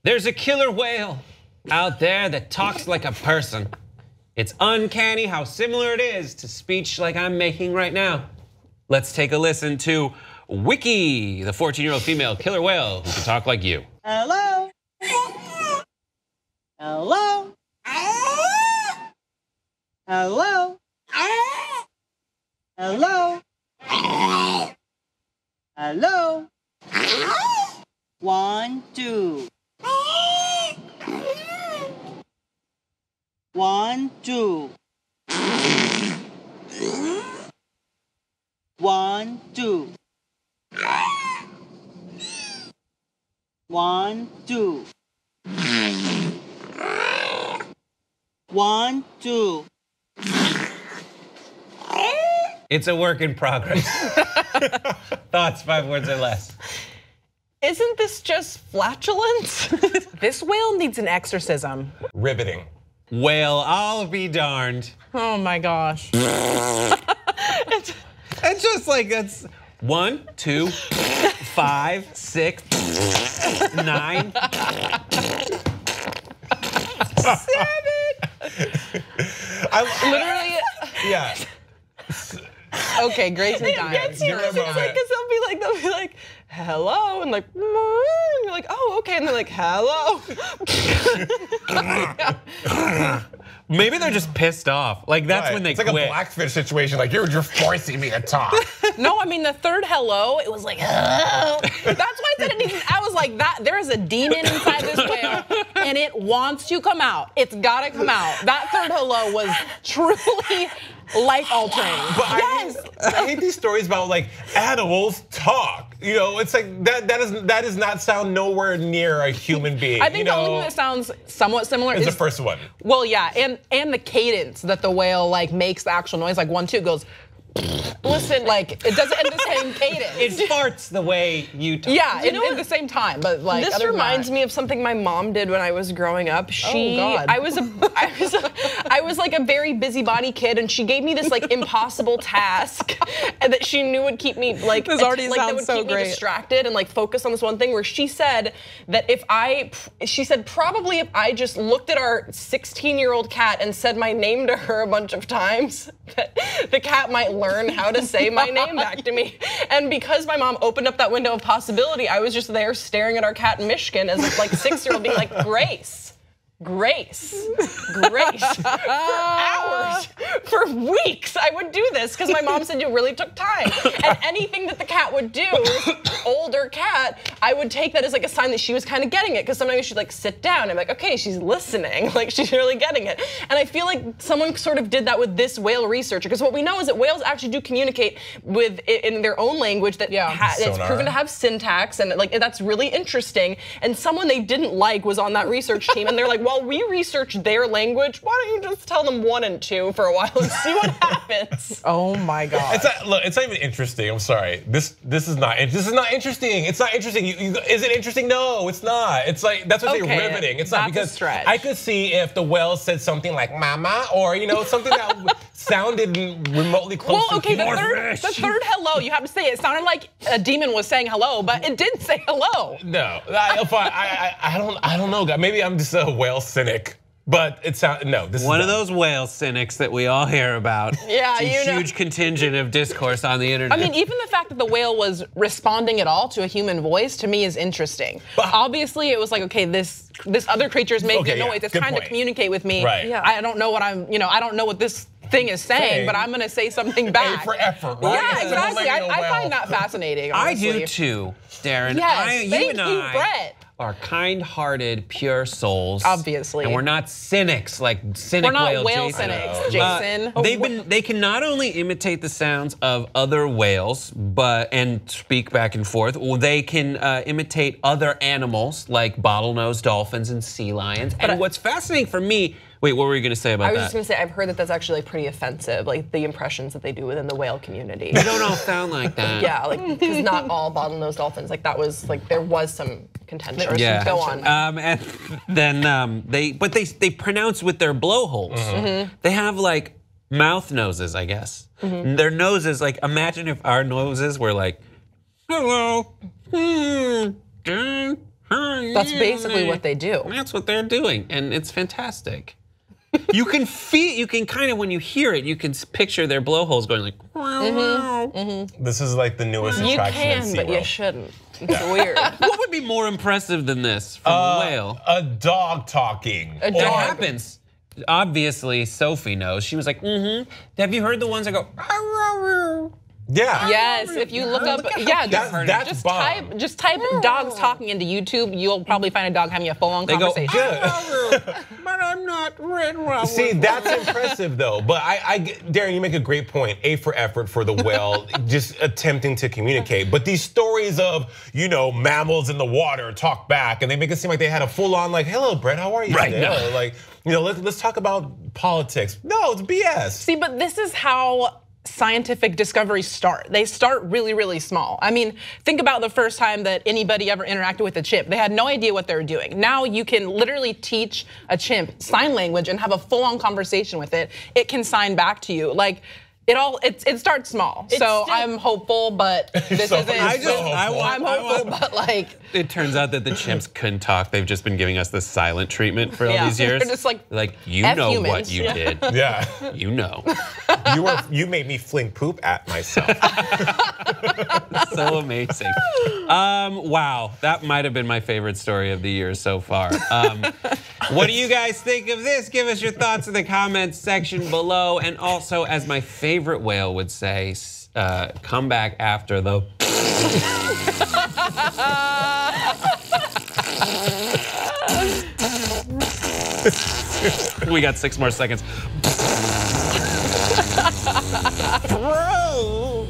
There's a killer whale out there that talks like a person. It's uncanny how similar it is to speech like I'm making right now. Let's take a listen to Wiki, the 14-year-old female killer whale who can talk like you. Hello? Hello? Hello? Hello? Hello? 1, 2. 1, 2. 1, 2. 1, 2. 1, 2. It's a work in progress. Thoughts, 5 words or less. Isn't this just flatulence? This whale needs an exorcism. Riveting. Whale, I'll be darned. Oh my gosh. It's just like that's 1, 2, 5, 6, 9. 7. Literally. Yeah. Okay, Grace is dying. Give it a It's moment. like, cause they'll be like, hello, and like, and you're like, oh, okay, and they're like, hello. Maybe they're just pissed off. Like that's Right. when they it's quit. like a Blackfish situation. Like you're forcing me to talk. No, I mean the third hello, it was like, hello. That's why I said it needs. I was like, that there is a demon inside this whale, and it wants to come out. It's gotta come out. That third hello was truly life altering. But Yes. I hate these stories about like animals talk. You know, it's like that does not sound nowhere near a human being. I think the only thing that sounds somewhat similar is is the first one. Well, yeah, and the cadence that the whale like makes the actual noise, like 1, 2 goes. Listen, like it doesn't end the same cadence. It farts the way you talk. Yeah, in the same time, but like This reminds me of something my mom did when I was growing up. God. I was like a very busybody kid, and she gave me this like impossible task, and that she knew would keep me like This already that sounds would so keep me great. distracted and like focus on this one thing. Where she said that probably if I just looked at our 16-year-old cat and said my name to her a bunch of times, that the cat might learn how to say my name back to me. And because my mom opened up that window of possibility, I was just there staring at our cat Michigan as a like 6-year-old being like, Grace, for hours, for weeks, I would do this because my mom said you really took time. And anything that the cat would do, older cat, I would take that as like a sign that she was kind of getting it, because sometimes she'd like sit down and I'm like, okay, she's listening, like she's really getting it. And I feel like someone sort of did that with this whale researcher, because what we know is that whales actually do communicate with in their own language that it's proven to have syntax, and like that's really interesting. And someone they didn't like was on that research team, and they're like, while we research their language, why don't you just tell them 1 and 2 for a while and see what happens? Oh my God. It's not even interesting. I'm sorry. This is not interesting. It's not interesting. Is it interesting? No, it's not. It's like that's what they're riveting. It's not, because I could see if the whale said something like "mama" or something that sounded remotely close. Well, okay, to the third hello, you have to say it sounded like a demon was saying hello, but it did say hello. No, I don't know. Maybe I'm just a whale cynic. But it sounds This one is of those whale cynics that we all hear about. Yeah, it's a huge contingent of discourse on the internet. I mean, even the fact that the whale was responding at all to a human voice to me is interesting. But obviously, it was like, okay, this other creature is making a noise. It's trying to communicate with me. Right. Yeah. I don't know what I don't know what this thing is saying, but I'm gonna say something back. A for effort, right? Yeah, It's a exactly. millennial I whale. find that fascinating. Honestly. I do too, Daron. Yes, thank you, Brett. Are kind-hearted, pure souls. Obviously. And we're not cynics like cynic We're not whale whale Jason. cynics, Jason. They can not only imitate the sounds of other whales, and speak back and forth, or they can imitate other animals like bottlenose dolphins and sea lions. And what's fascinating for me, wait, what were you gonna say about that? I was just gonna say, I've heard that that's actually like pretty offensive, like the impressions that they do within the whale community. They don't all sound like that. Yeah, like because not all bottlenose dolphins, like that was like there was some contention. Yeah. Go on. And then they pronounce with their blowholes. Mm-hmm. They have like mouth noses, I guess. Mm-hmm. Their noses, like imagine if our noses were like, hello, That's basically what they do. That's what they're doing, and it's fantastic. You can feel, you can kind of, when you hear it, you can picture their blowholes going like. This is like the newest attraction in SeaWorld. You can, but you shouldn't. It's weird. What would be more impressive than this from a whale? A dog talking. That happens. Obviously, Sophie knows. She was like, Have you heard the ones that go? Yeah. Yes, if you look up, that's just type dogs talking into YouTube. You'll probably find a dog having a full-on conversation. But I'm not red. See, that's impressive though. But Daron, you make a great point. A for effort for the whale, just attempting to communicate. But these stories of, mammals in the water talk back, and they make it seem like they had a full-on like, hello, Brett, how are you today? No. Or like, let's talk about politics. No, it's BS. See, but this is how scientific discoveries start. They start really, really small. I mean, think about the first time that anybody ever interacted with a chimp. They had no idea what they were doing. Now you can literally teach a chimp sign language and have a full-on conversation with it. It can sign back to you. Like, it starts small. So I'm hopeful, but this isn't. I'm hopeful, but like. It turns out that the chimps couldn't talk. They've just been giving us the silent treatment for all these years. They're just like you know humans. what you did. Yeah. You know. You made me fling poop at myself. So amazing. Wow, that might have been my favorite story of the year so far. What do you guys think of this? Give us your thoughts in the comments section below. And also, as my favorite whale would say, come back after the. We got 6 more seconds. Bro.